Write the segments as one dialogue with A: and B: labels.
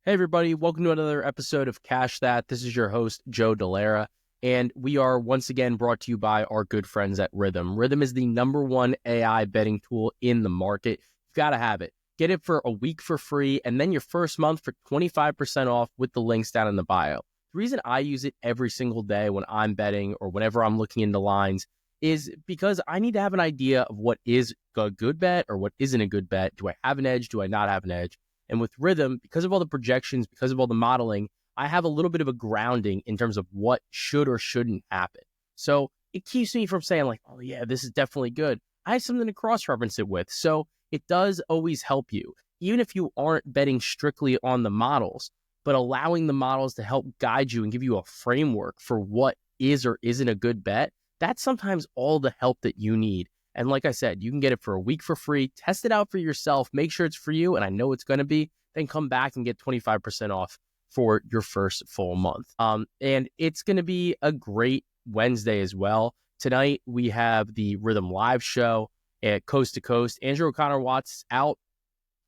A: Hey everybody, welcome to another episode of Cash That. This is your host, Joe Dellera, and we are once again brought to you by our good friends at Rhythm. Rhythm is the #1 AI betting tool in the market. You've got to have it. Get it for a week for free, and then your first month for 25% off with the links down in the bio. The reason I use it every single day when I'm betting or whenever I'm looking into lines is because I need to have an idea of what is a good bet or what isn't a good bet. Do I have an edge? Do I not have an edge? And with Rhythm, because of all the projections, because of all the modeling, I have a little bit of a grounding in terms of what should or shouldn't happen. So it keeps me from saying like, oh yeah, this is definitely good. I have something to cross-reference it with. So it does always help you, even if you aren't betting strictly on the models, but allowing the models to help guide you and give you a framework for what is or isn't a good bet. That's sometimes all the help that you need. And like I said, you can get it for a week for free. Test it out for yourself. Make sure it's for you. And I know it's going to be. Then come back and get 25% off for your first full month. And it's going to be a great Wednesday as well. Tonight, we have the Rhythm Live show at Coast to Coast. Andrew O'Connor-Watts out.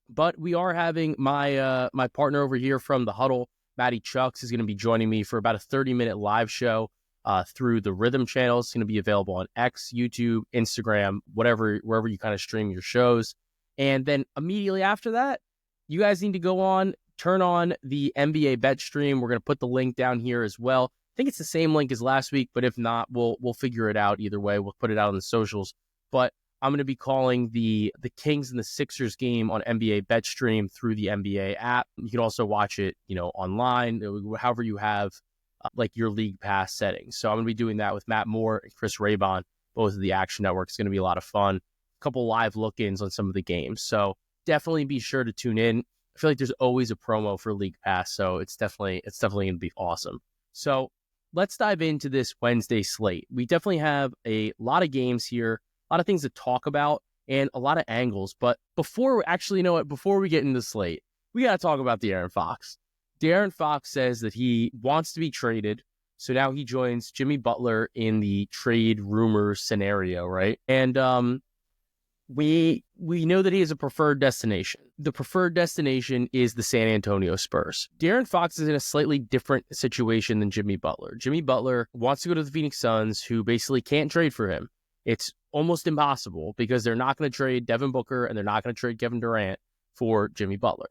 A: But we are having my partner over here from the Huddle, Matty Chucks, is going to be joining me for about a 30-minute live show through the Rhythm channel. It's going to be available on X, YouTube, Instagram, wherever you kind of stream your shows. And then immediately after that, you guys need to go on, turn on the NBA bet stream. We're going to put the link down here as well. I think it's the same link as last week, but if not, we'll figure it out either way. We'll put it out on the socials. But I'm going to be calling the Kings and the Sixers game on NBA bet stream through the NBA app. You can also watch it, online, however you have like your league pass settings. So I'm going to be doing that with Matt Moore and Chris Raybon, both of the Action Network. It's going to be a lot of fun. A couple live look-ins on some of the games. So definitely be sure to tune in. I feel like there's always a promo for League Pass, so it's definitely going to be awesome. So let's dive into this Wednesday slate. We definitely have a lot of games here, a lot of things to talk about, and a lot of angles. But before we get into the slate, we got to talk about De'Aaron Fox. De'Aaron Fox says that he wants to be traded, so now he joins Jimmy Butler in the trade rumors scenario, right? And we know that he has a preferred destination. The preferred destination is the San Antonio Spurs. De'Aaron Fox is in a slightly different situation than Jimmy Butler. Jimmy Butler wants to go to the Phoenix Suns, who basically can't trade for him. It's almost impossible because they're not going to trade Devin Booker and they're not going to trade Kevin Durant for Jimmy Butler.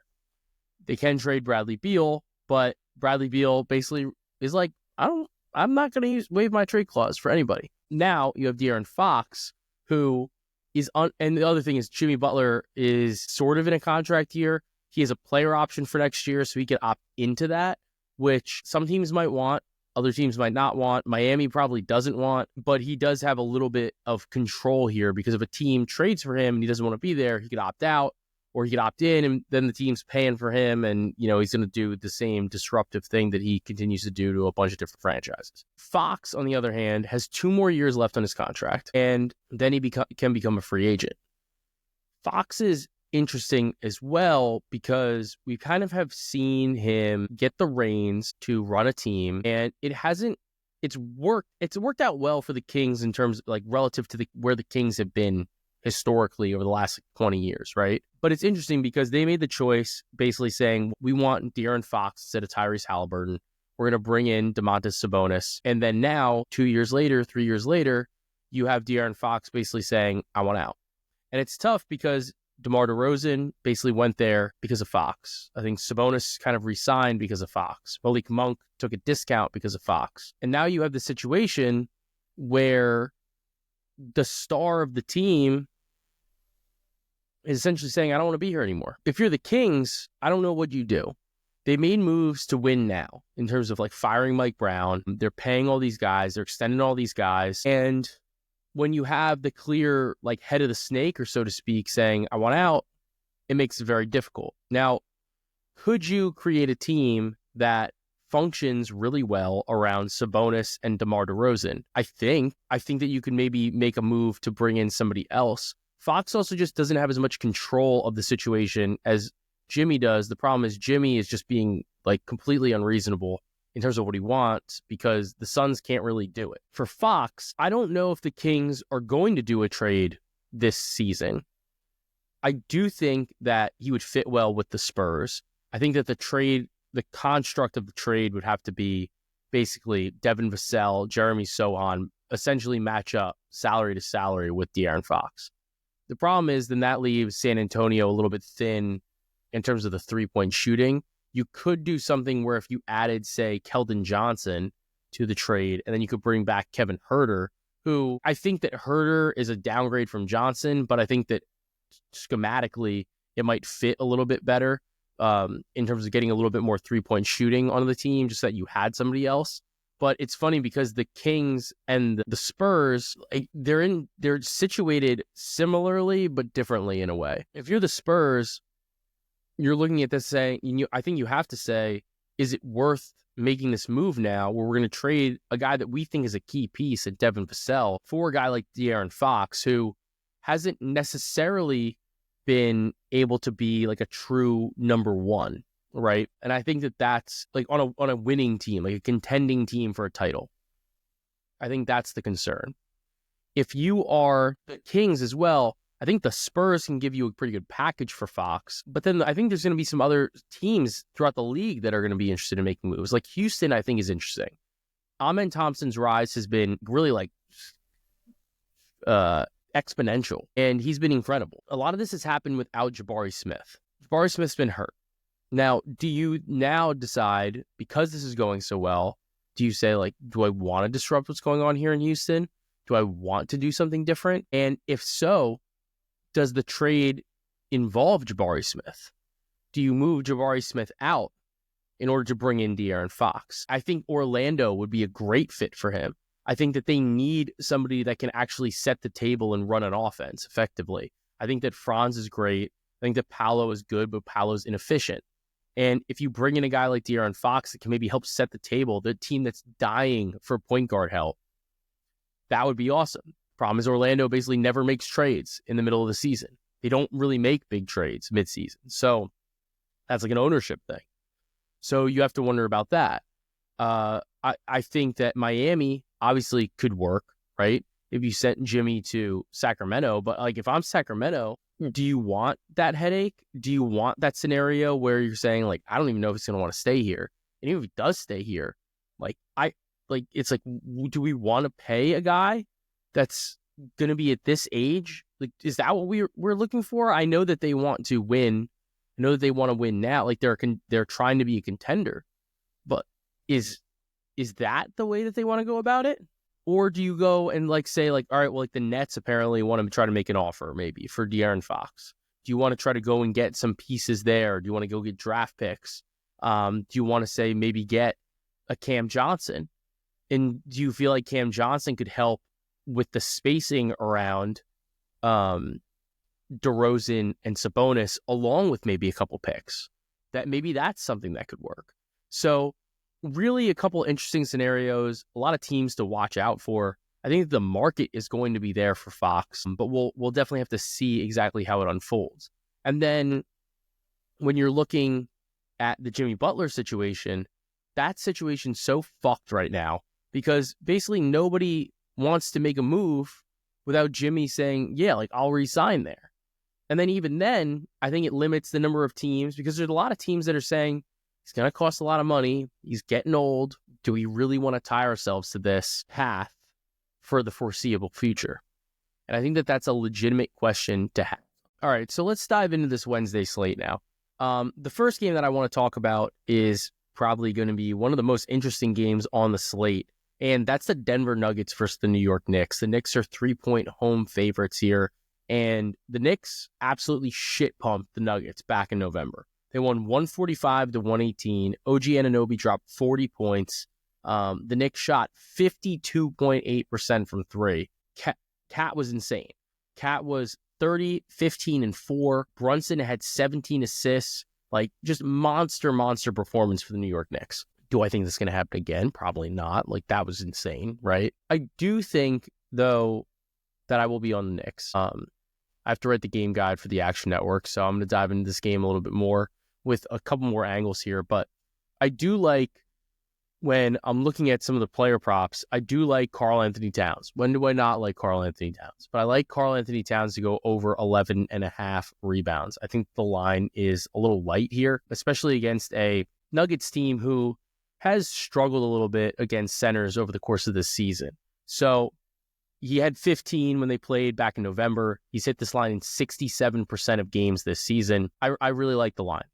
A: They can trade Bradley Beal, but Bradley Beal basically is like, I'm not going to waive my trade clause for anybody. Now you have De'Aaron Fox, who is and the other thing is Jimmy Butler is sort of in a contract year. He has a player option for next year, so he could opt into that, which some teams might want, other teams might not want. Miami probably doesn't want, but he does have a little bit of control here because if a team trades for him and he doesn't want to be there, he could opt out. Or he could opt in, and then the team's paying for him, and he's going to do the same disruptive thing that he continues to do to a bunch of different franchises. Fox, on the other hand, has 2 more years left on his contract, and then he can become a free agent. Fox is interesting as well because we kind of have seen him get the reins to run a team, and it's worked out well for the Kings in terms of like relative to where the Kings have been historically over the last 20 years, right? But it's interesting because they made the choice basically saying, we want De'Aaron Fox instead of Tyrese Halliburton. We're going to bring in Domantas Sabonis. And then now, 3 years later, you have De'Aaron Fox basically saying, I want out. And it's tough because DeMar DeRozan basically went there because of Fox. I think Sabonis kind of re-signed because of Fox. Malik Monk took a discount because of Fox. And now you have the situation where the star of the team is essentially saying, I don't want to be here anymore. If you're the Kings, I don't know what you do. They made moves to win now in terms of like firing Mike Brown. They're paying all these guys. They're extending all these guys. And when you have the clear like head of the snake, or so to speak, saying, I want out, it makes it very difficult. Now, could you create a team that functions really well around Sabonis and DeMar DeRozan? I think that you could maybe make a move to bring in somebody else. Fox also just doesn't have as much control of the situation as Jimmy does. The problem is Jimmy is just being like completely unreasonable in terms of what he wants because the Suns can't really do it. For Fox, I don't know if the Kings are going to do a trade this season. I do think that he would fit well with the Spurs. I think that the trade the construct of the trade would have to be basically Devin Vassell, Jeremy Sohan, essentially match up salary to salary with De'Aaron Fox. The problem is then that leaves San Antonio a little bit thin in terms of the three-point shooting. You could do something where if you added, say, Keldon Johnson to the trade, and then you could bring back Kevin Huerter, who I think that Huerter is a downgrade from Johnson, but I think that schematically it might fit a little bit better in terms of getting a little bit more three-point shooting on the team, just that you had somebody else. But it's funny because the Kings and the Spurs, they're situated similarly but differently in a way. If you're the Spurs, you're looking at this saying, I think you have to say, is it worth making this move now where we're going to trade a guy that we think is a key piece at Devin Vassell for a guy like De'Aaron Fox, who hasn't necessarily been able to be like a true number one, right? And I think that that's like on a winning team, like a contending team for a title. I think that's the concern. If you are the Kings as well, I think the Spurs can give you a pretty good package for Fox, but then I think there's going to be some other teams throughout the league that are going to be interested in making moves. Like Houston, I think is interesting. Amen Thompson's rise has been really like exponential, and he's been incredible. A lot of this has happened without Jabari Smith. Jabari Smith's been hurt. Now, do you now decide, because this is going so well, do you say, like, do I want to disrupt what's going on here in Houston? Do I want to do something different? And if so, does the trade involve Jabari Smith? Do you move Jabari Smith out in order to bring in De'Aaron Fox? I think Orlando would be a great fit for him. I think that they need somebody that can actually set the table and run an offense effectively. I think that Franz is great. I think that Paolo is good, but Paolo's inefficient. And if you bring in a guy like De'Aaron Fox that can maybe help set the table, the team that's dying for point guard help, that would be awesome. Problem is Orlando basically never makes trades in the middle of the season. They don't really make big trades midseason. So that's like an ownership thing. So you have to wonder about that. I think that Miami obviously could work, right? If you sent Jimmy to Sacramento, but like if I'm Sacramento, do you want that headache? Do you want that scenario where you're saying like, I don't even know if he's going to want to stay here. And even if he does stay here, it's like, do we want to pay a guy that's going to be at this age? Like, is that what we're looking for? I know that they want to win. I know that they want to win now. Like they're trying to be a contender, but is that the way that they want to go about it? Or do you go and like say like, all right, well, like the Nets apparently want to try to make an offer maybe for De'Aaron Fox. Do you want to try to go and get some pieces there? Do you want to go get draft picks? Do you want to say maybe get a Cam Johnson? And do you feel like Cam Johnson could help with the spacing around DeRozan and Sabonis along with maybe a couple picks? That maybe that's something that could work. So really a couple interesting scenarios, a lot of teams to watch out for. I think the market is going to be there for Fox, but we'll definitely have to see exactly how it unfolds. And then when you're looking at the Jimmy Butler situation, that situation's so fucked right now because basically nobody wants to make a move without Jimmy saying, yeah, like I'll resign there. And then even then, I think it limits the number of teams because there's a lot of teams that are saying, it's going to cost a lot of money. He's getting old. Do we really want to tie ourselves to this path for the foreseeable future? And I think that that's a legitimate question to have. All right, so let's dive into this Wednesday slate now. The first game that I want to talk about is probably going to be one of the most interesting games on the slate, and that's the Denver Nuggets versus the New York Knicks. The Knicks are 3-point home favorites here, and the Knicks absolutely shit-pumped the Nuggets back in November. They won 145-118. OG Anunoby dropped 40 points. The Knicks shot 52.8% from three. Cat was insane. Cat was 30, 15, and 4. Brunson had 17 assists. Like, just monster performance for the New York Knicks. Do I think this is going to happen again? Probably not. Like, that was insane, right? I do think, though, that I will be on the Knicks. I have to write the game guide for the Action Network, so I'm going to dive into this game a little bit more with a couple more angles here. But I do like, when I'm looking at some of the player props, I do like Karl Anthony Towns. When do I not like Karl Anthony Towns? But I like Karl Anthony Towns to go over 11.5 rebounds. I think the line is a little light here, especially against a Nuggets team who has struggled a little bit against centers over the course of this season. So he had 15 when they played back in November. He's hit this line in 67% of games this season. I really like the line.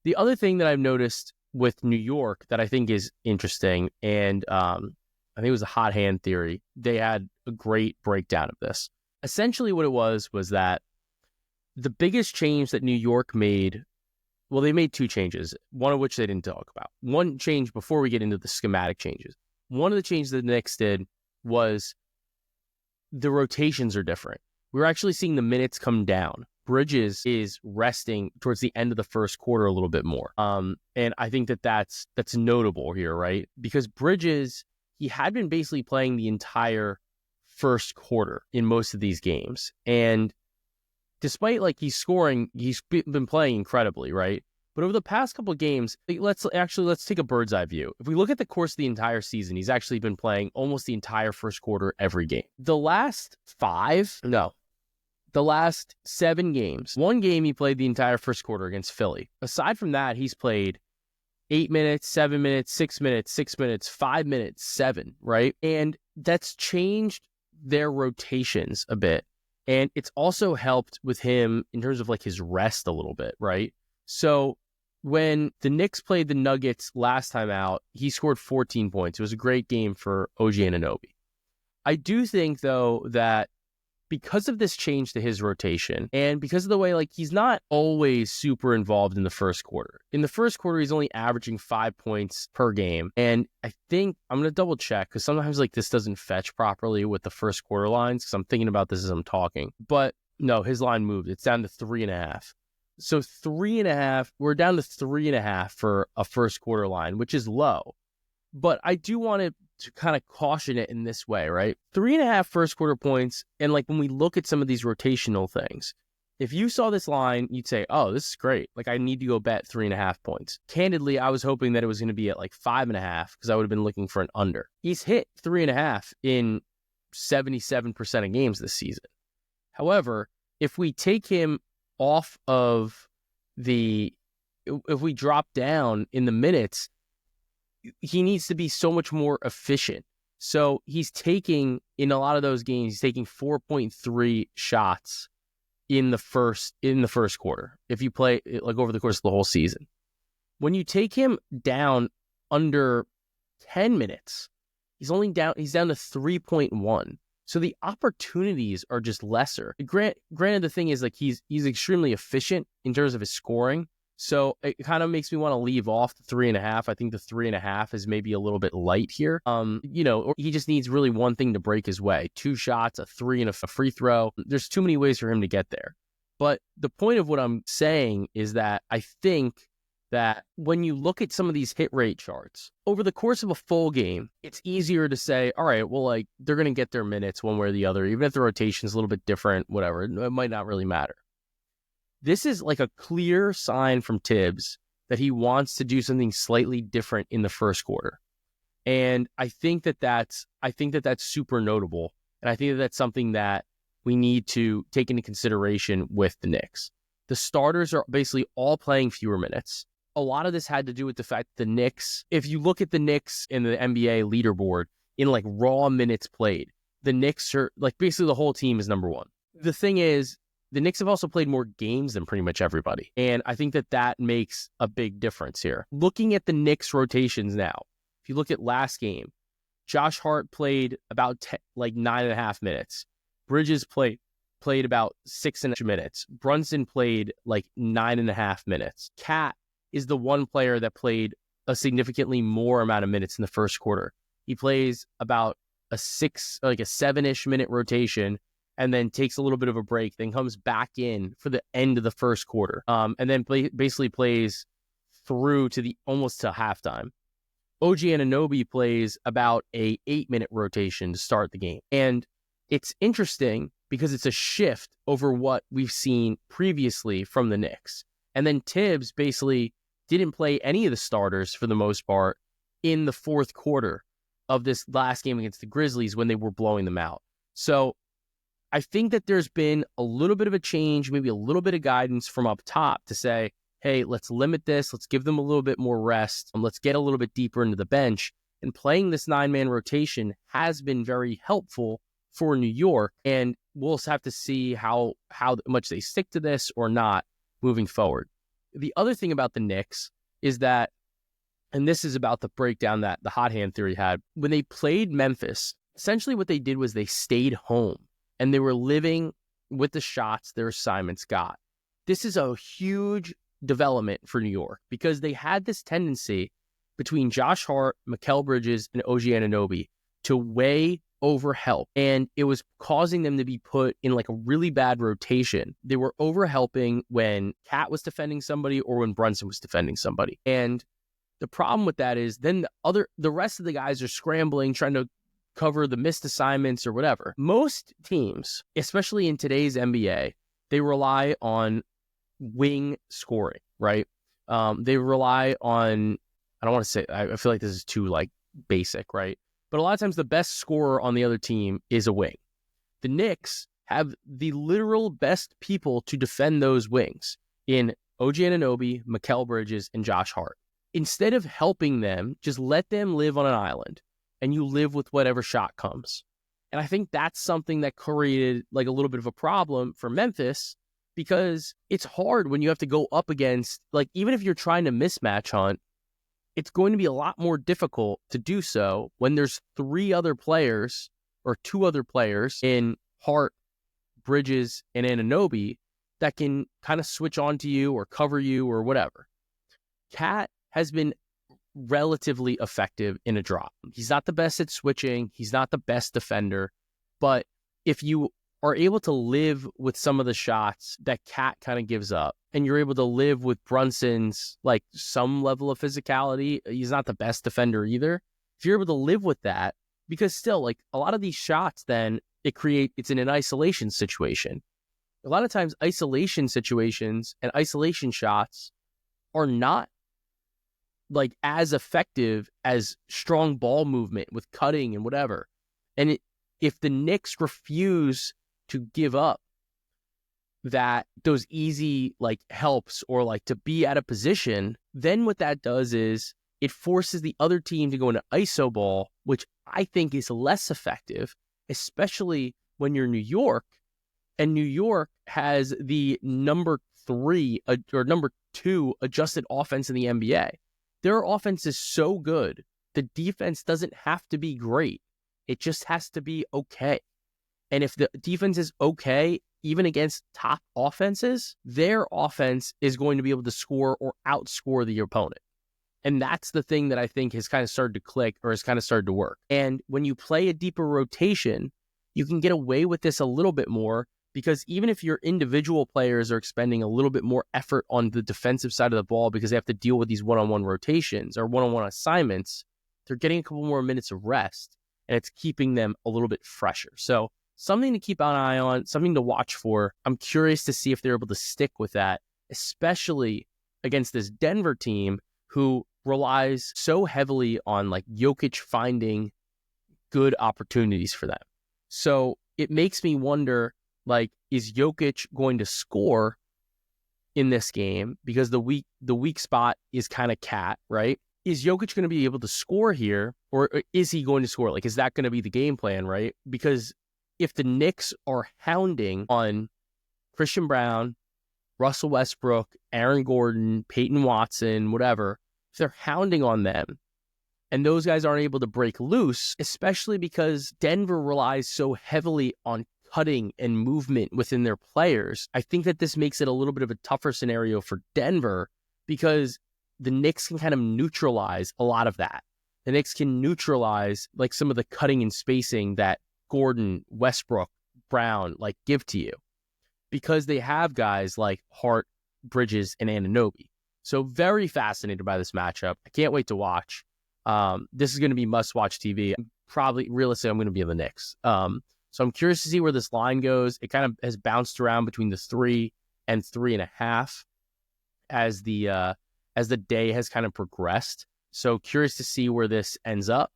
A: The other thing that I've noticed with New York that I think is interesting, and I think it was a hot hand theory, they had a great breakdown of this. Essentially what it was that the biggest change that New York made, well, they made two changes, one of which they didn't talk about. One change before we get into the schematic changes. One of the changes the Knicks did was the rotations are different. We're actually seeing the minutes come down. Bridges is resting towards the end of the first quarter a little bit more. And I think that's notable here, right? Because Bridges, he had been basically playing the entire first quarter in most of these games. And despite like he's scoring, he's been playing incredibly, right? But over the past couple of games, let's take a bird's eye view. If we look at the course of the entire season, he's actually been playing almost the entire first quarter every game. The last 7 games, one game he played the entire first quarter against Philly. Aside from that, he's played 8 minutes, 7 minutes, 6 minutes, 6 minutes, 5 minutes, 7, right? And that's changed their rotations a bit. And it's also helped with him in terms of like his rest a little bit, right? So when the Knicks played the Nuggets last time out, he scored 14 points. It was a great game for OG Anunoby. I do think, though, that because of this change to his rotation and because of the way, like, he's not always super involved in the first quarter. In the first quarter, he's only averaging 5 points per game. And I think I'm going to double check because sometimes like this doesn't fetch properly with the first quarter lines because I'm thinking about this as I'm talking. But no, his line moved. It's down to 3.5. So 3.5, we're down to 3.5 for a first quarter line, which is low. But I do want to kind of caution it in this way, right? 3.5 first quarter points. And like when we look at some of these rotational things, if you saw this line, you'd say, oh, this is great. Like I need to go bet 3.5 points. Candidly, I was hoping that it was going to be at like 5.5 because I would have been looking for an under. He's hit 3.5 in 77% of games this season. However, if we take him off of if we drop down in the minutes, he needs to be so much more efficient. So he's taking, in a lot of those games, he's taking 4.3 shots in the first quarter. If you play like over the course of the whole season, when you take him down under 10 minutes, he's down to 3.1. So the opportunities are just lesser. Granted, the thing is like he's extremely efficient in terms of his scoring. So it kind of makes me want to leave off the 3.5. I think the 3.5 is maybe a little bit light here. Or he just needs really one thing to break his way. 2 shots, a 3 and a free throw. There's too many ways for him to get there. But the point of what I'm saying is that I think that when you look at some of these hit rate charts over the course of a full game, it's easier to say, all right, well, like they're going to get their minutes one way or the other, even if the rotation is a little bit different, whatever, it might not really matter. This is like a clear sign from Tibbs that he wants to do something slightly different in the first quarter. And I think that that's super notable. And I think that that's something that we need to take into consideration with the Knicks. The starters are basically all playing fewer minutes. A lot of this had to do with the fact that the Knicks, if you look at the Knicks in the NBA leaderboard in like raw minutes played, the Knicks are like basically the whole team is number one. The thing is, the Knicks have also played more games than pretty much everybody. And I think that makes a big difference here. Looking at the Knicks rotations now, if you look at last game, Josh Hart played about 9.5 minutes. Bridges played about 6.5 minutes. Brunson played like 9.5 minutes. Cat is the one player that played a significantly more amount of minutes in the first quarter. He plays about a 7-ish minute rotation and then takes a little bit of a break, then comes back in for the end of the first quarter, and then basically plays through to almost to halftime. OG Anunoby plays about a 8-minute rotation to start the game. And it's interesting because it's a shift over what we've seen previously from the Knicks. And then Tibbs basically didn't play any of the starters for the most part in the fourth quarter of this last game against the Grizzlies when they were blowing them out. So I think that there's been a little bit of a change, maybe a little bit of guidance from up top to say, hey, let's limit this. Let's give them a little bit more rest. Let's get a little bit deeper into the bench. And playing this 9-man rotation has been very helpful for New York. And we'll have to see how much they stick to this or not moving forward. The other thing about the Knicks is that, and this is about the breakdown that the hot hand theory had, when they played Memphis, essentially what they did was they stayed home and they were living with the shots their assignments got. This is a huge development for New York because they had this tendency between Josh Hart, Mikal Bridges, and OG Anunoby to way over help. And it was causing them to be put in like a really bad rotation. They were over helping when Cat was defending somebody or when Brunson was defending somebody. And the problem with that is then the rest of the guys are scrambling, trying to cover the missed assignments or whatever. Most teams, especially in today's NBA, they rely on wing scoring, right? They rely on, I don't want to say, I feel like this is too like basic, right? But a lot of times the best scorer on the other team is a wing. The Knicks have the literal best people to defend those wings in OG Anunoby, Mikal Bridges, and Josh Hart. Instead of helping them, just let them live on an island and you live with whatever shot comes. And I think that's something that created like a little bit of a problem for Memphis, because it's hard when you have to go up against, like, even if you're trying to mismatch hunt, it's going to be a lot more difficult to do so when there's 3 other players or 2 other players in Hart, Bridges, and Anunoby that can kind of switch onto you or cover you or whatever. Cat has been relatively effective in a drop. He's not the best at switching. He's not the best defender. But if you are able to live with some of the shots that Cat kind of gives up, and you're able to live with Brunson's like some level of physicality, he's not the best defender either. If you're able to live with that, because still like a lot of these shots, then it's in an isolation situation. A lot of times isolation situations and isolation shots are not like as effective as strong ball movement with cutting and whatever. And if the Knicks refuse to give up those easy like helps or like to be at a position, then what that does is it forces the other team to go into iso ball, which I think is less effective, especially when you're New York, and New York has the number 3 or number 2 adjusted offense in the NBA. Their offense is so good, the defense doesn't have to be great. It just has to be okay. And if the defense is okay, even against top offenses, their offense is going to be able to score or outscore the opponent. And that's the thing that I think has kind of started to click or has kind of started to work. And when you play a deeper rotation, you can get away with this a little bit more, because even if your individual players are expending a little bit more effort on the defensive side of the ball because they have to deal with these one-on-one rotations or one-on-one assignments, they're getting a couple more minutes of rest, and it's keeping them a little bit fresher. So something to keep an eye on, something to watch for. I'm curious to see if they're able to stick with that, especially against this Denver team who relies so heavily on like Jokic finding good opportunities for them. So it makes me wonder, like, is Jokic going to score in this game? Because the weak spot is kind of Cat, right? Is Jokic going to be able to score here, or is he going to score? Like, is that going to be the game plan, right? Because if the Knicks are hounding on Christian Brown, Russell Westbrook, Aaron Gordon, Peyton Watson, whatever, if they're hounding on them and those guys aren't able to break loose, especially because Denver relies so heavily on cutting and movement within their players, I think that this makes it a little bit of a tougher scenario for Denver, because the Knicks can kind of neutralize a lot of that. The Knicks can neutralize like some of the cutting and spacing that Gordon, Westbrook, Brown like give to you, because they have guys like Hart, Bridges, and Anunoby. So very fascinated by this matchup. I can't wait to watch. This is going to be must-watch TV. Realistically, I'm going to be in the Knicks. So I'm curious to see where this line goes. It kind of has bounced around between the 3 and 3.5 as the day has kind of progressed. So curious to see where this ends up.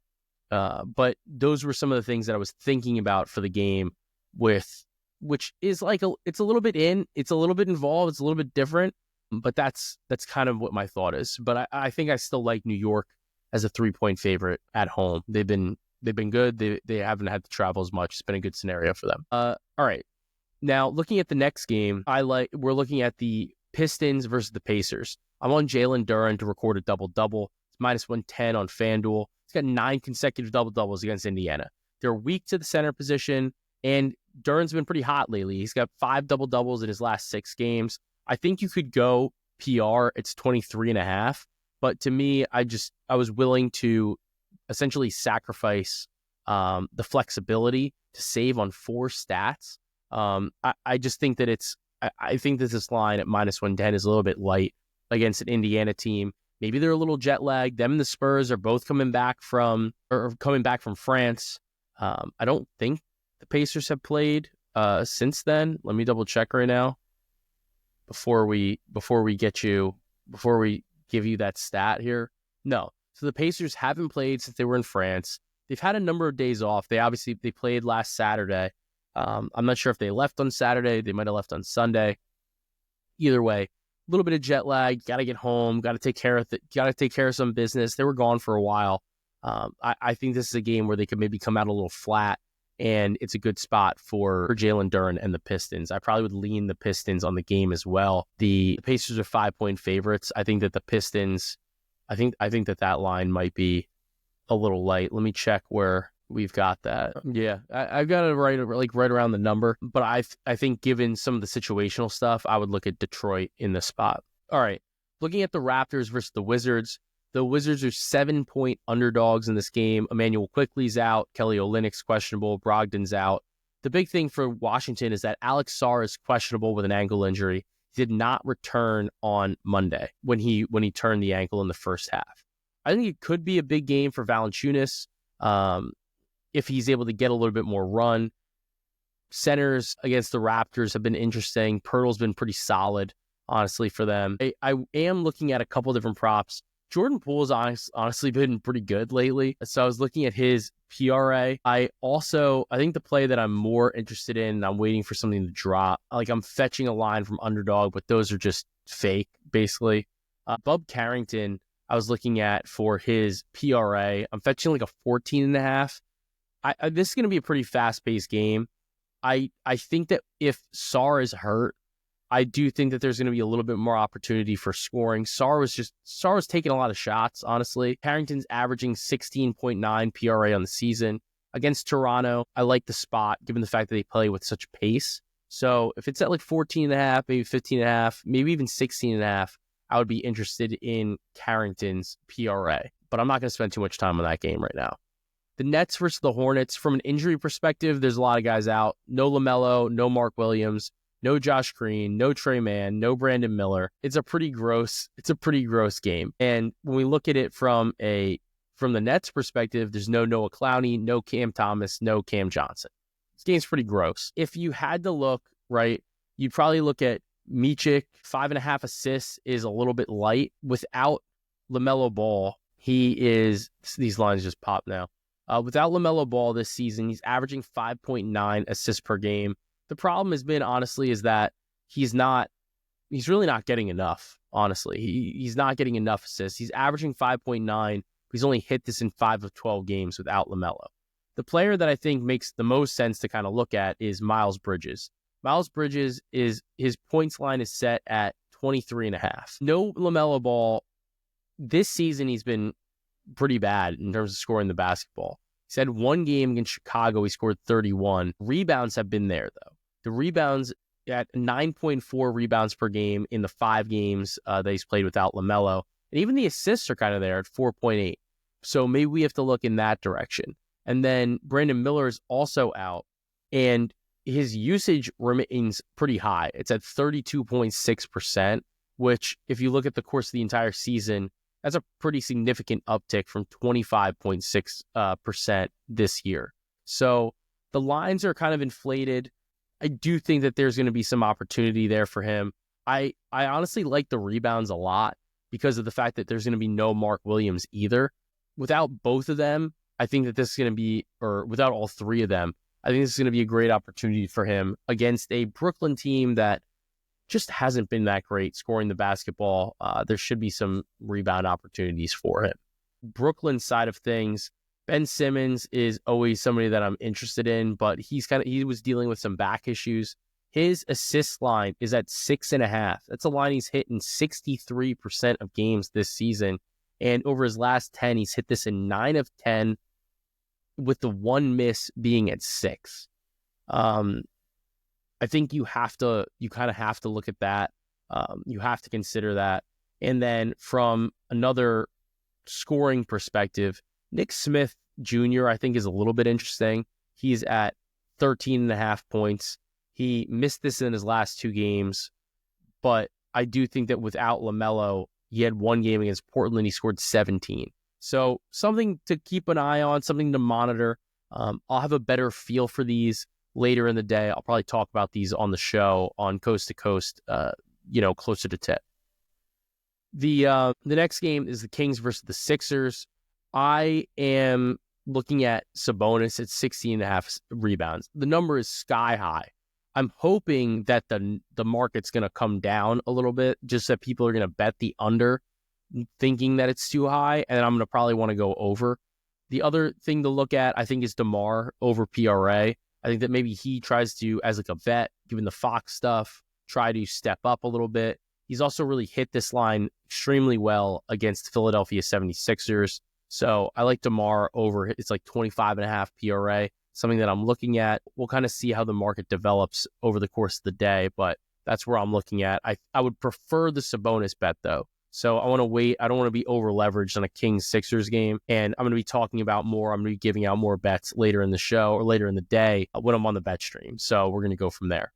A: But those were some of the things that I was thinking about for the game, which is like it's a little bit it's a little bit involved, it's a little bit different. But that's kind of what my thought is. But I think I still like New York as a 3-point favorite at home. They've been good. They haven't had to travel as much. It's been a good scenario for them. All right. Now, looking at the next game, we're looking at the Pistons versus the Pacers. I'm on Jalen Duren to record a double-double. It's -110 on FanDuel. He's got 9 consecutive double-doubles against Indiana. They're weak to the center position, and Duren's been pretty hot lately. He's got 5 double-doubles in his last 6 games. I think you could go PR. It's 23.5. But to me, I was willing to essentially sacrifice the flexibility to save on 4 stats. I just think that I think that this line at -110 is a little bit light against an Indiana team. Maybe they're a little jet lagged. Them and the Spurs are both coming back from France. I don't think the Pacers have played since then. Let me double check right now before we give you that stat here. No. So the Pacers haven't played since they were in France. They've had a number of days off. They played last Saturday. I'm not sure if they left on Saturday. They might have left on Sunday. Either way, a little bit of jet lag. Got to get home. Got to take care of some business. They were gone for a while. I think this is a game where they could maybe come out a little flat, and it's a good spot for Jalen Duren and the Pistons. I probably would lean the Pistons on the game as well. The Pacers are 5-point favorites. I think that the Pistons, I think that line might be a little light. Let me check where we've got that. Yeah, I've got it right around the number, but I think given some of the situational stuff, I would look at Detroit in this spot. All right, looking at the Raptors versus the Wizards. The Wizards are 7-point underdogs in this game. Emmanuel Quickley's out. Kelly Olynyk's questionable. Brogdon's out. The big thing for Washington is that Alex Sarr is questionable with an ankle injury. He did not return on Monday when he turned the ankle in the first half. I think it could be a big game for Valanciunas if he's able to get a little bit more run. Centers against the Raptors have been interesting. Pirtle's been pretty solid, honestly, for them. I am looking at a couple different props. Jordan Poole's honestly been pretty good lately. So I was looking at his PRA. I think the play that I'm more interested in, and I'm waiting for something to drop. Like I'm fetching a line from Underdog, but those are just fake, basically. Bub Carrington, I was looking at for his PRA. I'm fetching like a 14.5. This is going to be a pretty fast-paced game. I think that if Sarr is hurt, I do think that there's going to be a little bit more opportunity for scoring. Sarr was taking a lot of shots, honestly. Carrington's averaging 16.9 PRA on the season. Against Toronto, I like the spot, given the fact that they play with such pace. So if it's at like 14.5, maybe 15.5, maybe even 16.5, I would be interested in Carrington's PRA. But I'm not going to spend too much time on that game right now. The Nets versus the Hornets, from an injury perspective, there's a lot of guys out. No LaMelo, no Mark Williams, no Josh Green, no Trey Mann, no Brandon Miller. It's a pretty gross game. And when we look at it from the Nets perspective, there's no Noah Clowney, no Cam Thomas, no Cam Johnson. This game's pretty gross. If you had to look, right, you'd probably look at Micic. 5.5 assists is a little bit light. Without LaMelo Ball, these lines just pop now. Without LaMelo Ball this season, he's averaging 5.9 assists per game. The problem has been, honestly, is that he's really not getting enough, honestly. He's not getting enough assists. He's averaging 5.9. He's only hit this in 5 of 12 games without LaMelo. The player that I think makes the most sense to kind of look at is Miles Bridges. Miles Bridges, his points line is set at 23.5. No LaMelo Ball. This season, he's been pretty bad in terms of scoring the basketball. He's had one game against Chicago. He scored 31. Rebounds have been there, though. The rebounds at 9.4 rebounds per game in the 5 games that he's played without LaMelo. And even the assists are kind of there at 4.8. So maybe we have to look in that direction. And then Brandon Miller is also out, and his usage remains pretty high. It's at 32.6%, which if you look at the course of the entire season, that's a pretty significant uptick from 25.6% this year. So the lines are kind of inflated. I do think that there's going to be some opportunity there for him. I honestly like the rebounds a lot because of the fact that there's going to be no Mark Williams either. Without both of them, I think that this is going to be, or without all three of them, I think this is going to be a great opportunity for him against a Brooklyn team that just hasn't been that great scoring the basketball. There should be some rebound opportunities for him. Brooklyn side of things, Ben Simmons is always somebody that I'm interested in, but he was dealing with some back issues. His assist line is at 6.5. That's a line he's hit in 63% of games this season. And over his last 10, he's hit this in 9 of 10, with the one miss being at 6. I think you kind of have to look at that. You have to consider that. And then from another scoring perspective, Nick Smith Jr., I think, is a little bit interesting. He's at 13.5 points. He missed this in his last 2 games, but I do think that without LaMelo, he had 1 game against Portland. He scored 17. So something to keep an eye on, something to monitor. I'll have a better feel for these later in the day. I'll probably talk about these on the show on Coast to Coast, closer to tip. The next game is the Kings versus the Sixers. I am looking at Sabonis at 16.5 rebounds. The number is sky high. I'm hoping that the market's going to come down a little bit, just that people are going to bet the under, thinking that it's too high, and I'm going to probably want to go over. The other thing to look at, I think, is Demar over PRA. I think that maybe he tries to, as like a vet, given the Fox stuff, try to step up a little bit. He's also really hit this line extremely well against Philadelphia 76ers. So I like DeMar over. It's like 25.5 PRA, something that I'm looking at. We'll kind of see how the market develops over the course of the day, but that's where I'm looking at. I would prefer the Sabonis bet, though. So I want to wait. I don't want to be over leveraged on a Kings-Sixers game. And I'm going to be talking about more. I'm going to be giving out more bets later in the show or later in the day when I'm on the bet stream. So we're going to go from there.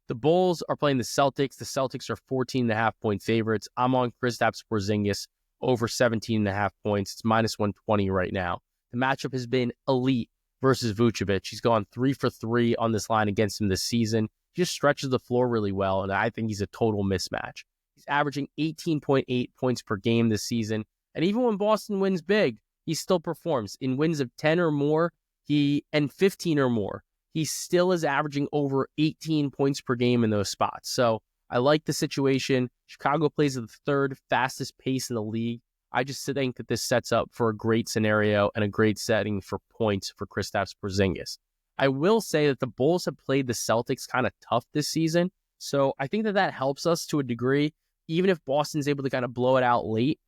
A: The Bulls are playing the Celtics. The Celtics are 14.5 point favorites. I'm on Kristaps Porzingis over 17.5 points. It's minus 120 right now. The matchup has been elite versus Vucevic. He's gone 3 for 3 on this line against him this season. He just stretches the floor really well, and I think he's a total mismatch. He's averaging 18.8 points per game this season. And even when Boston wins big, he still performs. In wins of 10 or more, and 15 or more, he still is averaging over 18 points per game in those spots. So I like the situation. Chicago plays at the 3rd fastest pace in the league. I just think that this sets up for a great scenario and a great setting for points for Kristaps Porzingis. I will say that the Bulls have played the Celtics kind of tough this season. So I think that helps us to a degree. Even if Boston's able to kind of blow it out late,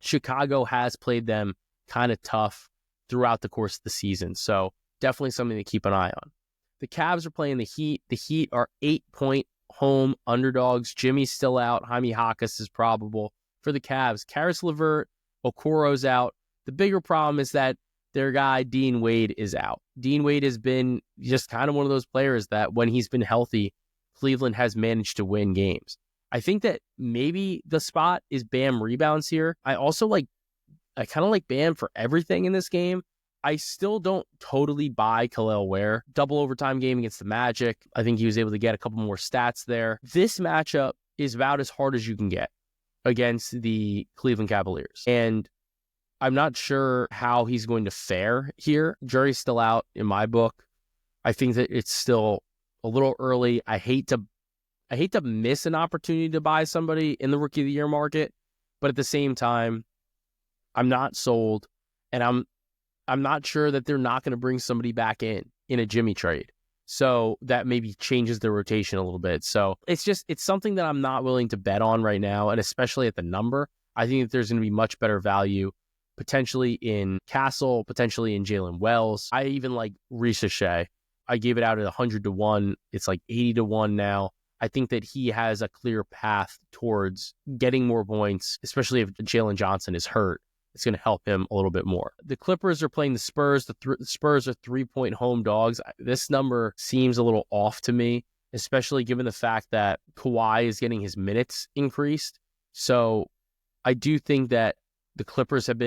A: Chicago has played them kind of tough throughout the course of the season. So definitely something to keep an eye on. The Cavs are playing the Heat. The Heat are 8-point home underdogs. Jimmy's still out. Jaime Jaquez is probable. For the Cavs, Karis LeVert, Okoro's out. The bigger problem is that their guy, Dean Wade, is out. Dean Wade has been just kind of one of those players that when he's been healthy, Cleveland has managed to win games. I think that maybe the spot is Bam rebounds here. I kind of like Bam for everything in this game. I still don't totally buy Khalil Ware. Double overtime game against the Magic. I think he was able to get a couple more stats there. This matchup is about as hard as you can get against the Cleveland Cavaliers. And I'm not sure how he's going to fare here. Jury's still out in my book. I think that it's still a little early. I hate to miss an opportunity to buy somebody in the Rookie of the Year market, but at the same time, I'm not sold, and I'm not sure that they're not going to bring somebody back in a Jimmy trade. So that maybe changes the rotation a little bit. So it's something that I'm not willing to bet on right now, and especially at the number. I think that there's going to be much better value potentially in Castle, potentially in Jalen Wells. I even like Ricochet. I gave it out at 100-1. It's like 80-1 now. I think that he has a clear path towards getting more points, especially if Jalen Johnson is hurt. It's going to help him a little bit more. The Clippers are playing the Spurs. The Spurs are 3-point home dogs. This number seems a little off to me, especially given the fact that Kawhi is getting his minutes increased. So I do think that the Clippers have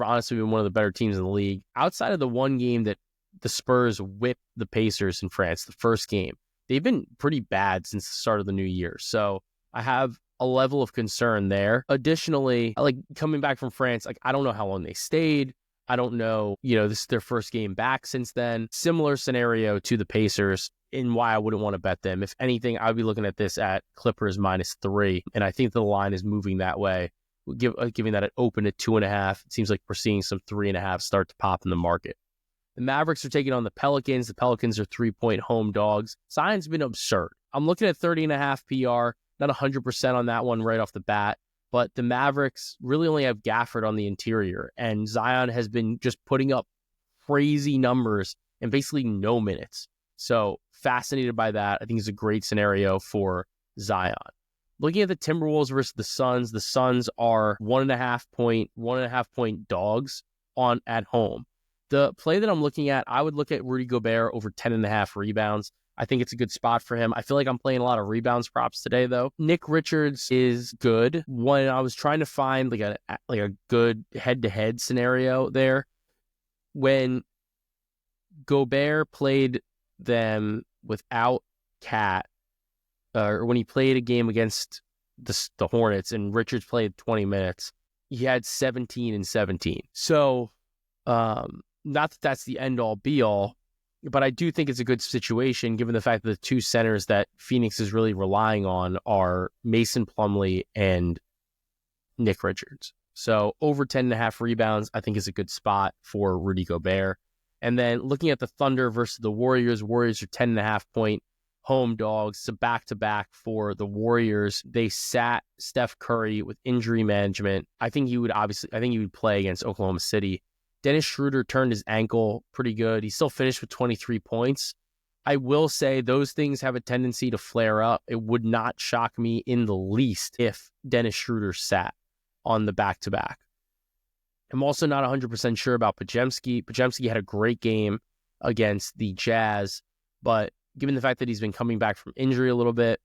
A: honestly been one of the better teams in the league. Outside of the one game that the Spurs whipped the Pacers in France, the first game, they've been pretty bad since the start of the new year. So I have a level of concern there. Additionally, like coming back from France, I don't know how long they stayed. I don't know, this is their first game back since then. Similar scenario to the Pacers. and why I wouldn't want to bet them. If anything, I would be looking at this at Clippers -3, and I think the line is moving that way. Giving that an open at 2.5. It seems like we're seeing some 3.5 start to pop in the market. The Mavericks are taking on the Pelicans. The Pelicans are 3-point home dogs. Zion's been absurd. I'm looking at 30.5 PR, not 100% on that one right off the bat, but the Mavericks really only have Gafford on the interior, and Zion has been just putting up crazy numbers and basically no minutes. So fascinated by that. I think it's a great scenario for Zion. Looking at the Timberwolves versus the Suns are 1.5 point dogs at home. The play that I'm looking at, I would look at Rudy Gobert over 10.5 rebounds. I think it's a good spot for him. I feel like I'm playing a lot of rebounds props today, though. Nick Richards is good. When I was trying to find like a good head-to-head scenario there, when Gobert played them without Cat, or when he played a game against the Hornets and Richards played 20 minutes, he had 17 and 17. So, not that that's the end-all, be-all, but I do think it's a good situation given the fact that the two centers that Phoenix is really relying on are Mason Plumlee and Nick Richards. So over 10.5 rebounds, I think is a good spot for Rudy Gobert. And then looking at the Thunder versus the Warriors are 10.5 point home dogs. It's a back-to-back for the Warriors. They sat Steph Curry with injury management. I think he would play against Oklahoma City. Dennis Schroeder turned his ankle pretty good. He still finished with 23 points. I will say those things have a tendency to flare up. It would not shock me in the least if Dennis Schroeder sat on the back-to-back. I'm also not 100% sure about Podziemski. Podziemski had a great game against the Jazz, but given the fact that he's been coming back from injury a little bit,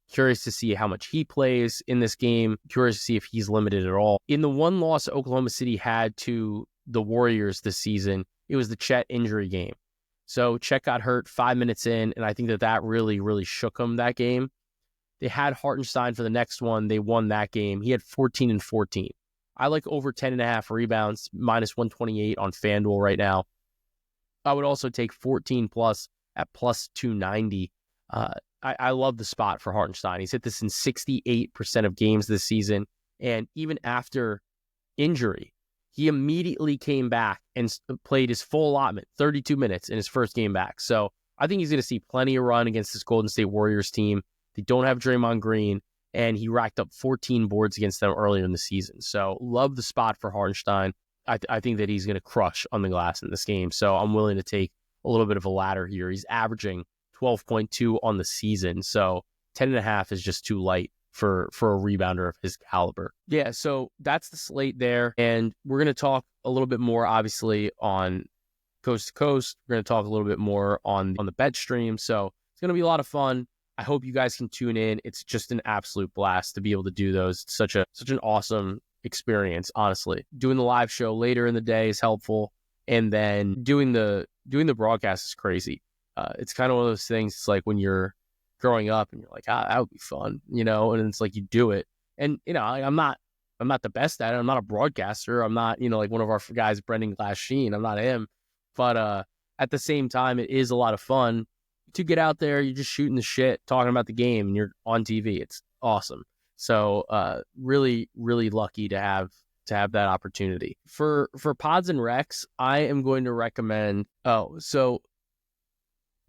A: curious to see how much he plays in this game. Curious to see if he's limited at all. In the one loss Oklahoma City had to the Warriors this season, it was the Chet injury game. So Chet got hurt 5 minutes in, and I think that really, really shook him that game. They had Hartenstein for the next one. They won that game. He had 14 and 14. I like over 10.5 rebounds, -128 on FanDuel right now. I would also take 14 plus at +290. I love the spot for Hartenstein. He's hit this in 68% of games this season. And even after injury, he immediately came back and played his full allotment, 32 minutes in his first game back. So I think he's going to see plenty of run against this Golden State Warriors team. They don't have Draymond Green, and he racked up 14 boards against them earlier in the season. So love the spot for Hartenstein. I think that he's going to crush on the glass in this game. So I'm willing to take a little bit of a ladder here. He's averaging 12.2 on the season. So 10.5 is just too light for a rebounder of his caliber. Yeah, so that's the slate there. And we're going to talk a little bit more, obviously, on Coast to Coast. We're going to talk a little bit more on the bet stream. So it's going to be a lot of fun. I hope you guys can tune in. It's just an absolute blast to be able to do those. It's such an awesome experience, honestly. Doing the live show later in the day is helpful. And then doing the broadcast is crazy. It's kind of one of those things. It's like when you're growing up and you're like, that would be fun, and it's like you do it. And, I'm not the best at it. I'm not a broadcaster. I'm not, like one of our guys, Brendan Glass-Sheen. I'm not him. But at the same time, it is a lot of fun to get out there. You're just shooting the shit, talking about the game, and you're on TV. It's awesome. So really, really lucky to have that opportunity. For Pods and Recs, I am going to recommend,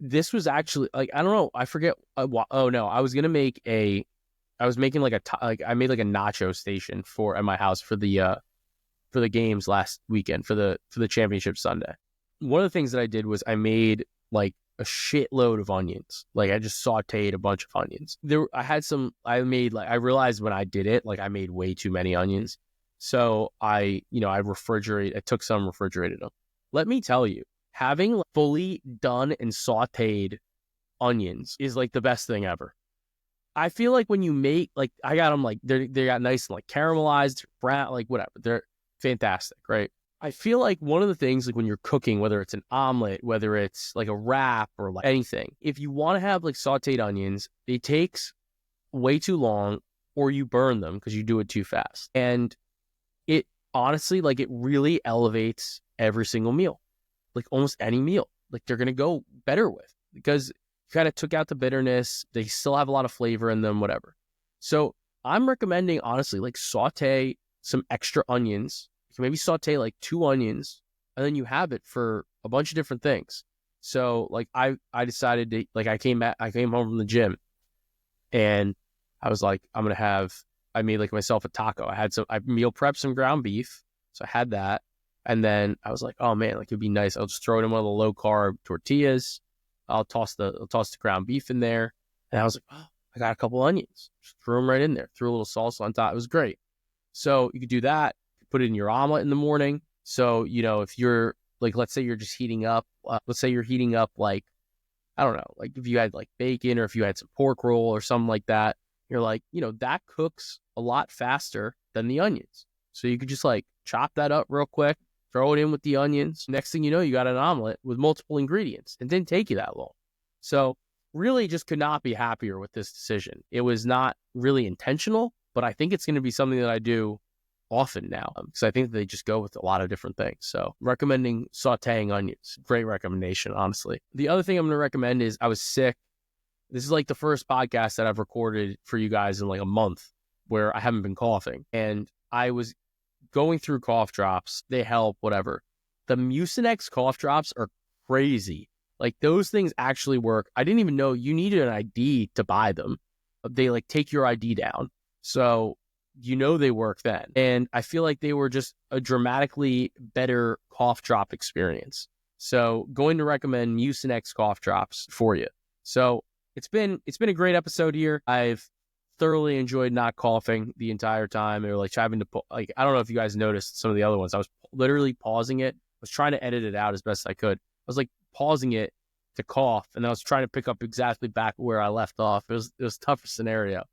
A: this was actually like, I don't know, I forget. I was making like I made like a nacho station at my house for the games last weekend for the championship Sunday. One of the things that I did was I made like a shitload of onions. Like I just sauteed a bunch of onions. I realized when I did it, like I made way too many onions. So I took some, refrigerated them. Let me tell you, having fully done and sauteed onions is like the best thing ever. I feel like when you make, like, I got them like, they got nice and like caramelized, brown, like whatever. They're fantastic, right? I feel like one of the things, like when you're cooking, whether it's an omelet, whether it's like a wrap or like anything, if you want to have like sauteed onions, it takes way too long or you burn them because you do it too fast. And it honestly, like it really elevates every single meal, like almost any meal, like they're going to go better with, because kind of took out the bitterness. They still have a lot of flavor in them, whatever. So I'm recommending, honestly, like saute some extra onions. You can maybe saute like 2 onions, and then you have it for a bunch of different things. So like I decided to, like I came home from the gym, and I was like, I made like myself a taco. I meal prepped some ground beef. So I had that. And then I was like, oh man, like it'd be nice. I'll just throw it in one of the low carb tortillas. I'll toss the ground beef in there. And I was like, oh, I got a couple onions. Just threw them right in there. Threw a little salsa on top. It was great. So you could do that. Put it in your omelet in the morning. So, if you're like, let's say you're just heating up, like, I don't know, like if you had like bacon or if you had some pork roll or something like that, you're like, that cooks a lot faster than the onions. So you could just like chop that up real quick, throw it in with the onions. Next thing you know, you got an omelet with multiple ingredients. It didn't take you that long. So really just could not be happier with this decision. It was not really intentional, but I think it's going to be something that I do often now because I think they just go with a lot of different things. So recommending sauteing onions. Great recommendation, honestly. The other thing I'm going to recommend is I was sick. This is like the first podcast that I've recorded for you guys in like a month where I haven't been coughing. And I was going through cough drops. They help, whatever. The Mucinex cough drops are crazy. Like those things actually work. I didn't even know you needed an ID to buy them. They like take your ID down. So they work then. And I feel like they were just a dramatically better cough drop experience. So going to recommend Mucinex cough drops for you. So it's been a great episode here. I've thoroughly enjoyed not coughing the entire time. Or like having to I don't know if you guys noticed some of the other ones. I was literally pausing it. I was trying to edit it out as best I could. I was like pausing it to cough, and I was trying to pick up exactly back where I left off. It was a tougher scenario.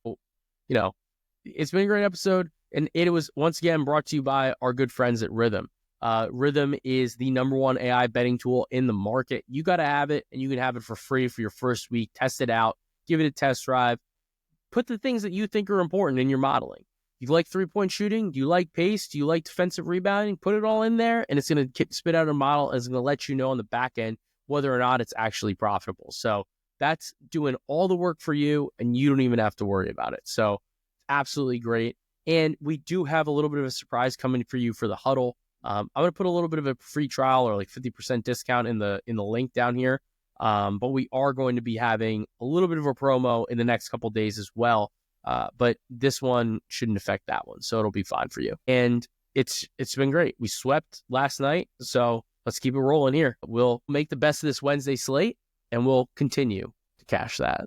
A: It's been a great episode, and it was once again brought to you by our good friends at Rhythm. Rhythm is the #1 AI betting tool in the market. You got to have it, and you can have it for free for your first week. Test it out. Give it a test drive. Put the things that you think are important in your modeling. You like 3-point shooting? Do you like pace? Do you like defensive rebounding? Put it all in there, and it's going to spit out a model, and it's going to let you know on the back end whether or not it's actually profitable. So that's doing all the work for you, and you don't even have to worry about it. So absolutely great. And we do have a little bit of a surprise coming for you for the huddle. I'm going to put a little bit of a free trial or like 50% discount in the link down here. But we are going to be having a little bit of a promo in the next couple of days as well. But this one shouldn't affect that one. So it'll be fine for you. And it's been great. We swept last night. So let's keep it rolling here. We'll make the best of this Wednesday slate, and we'll continue to cash that.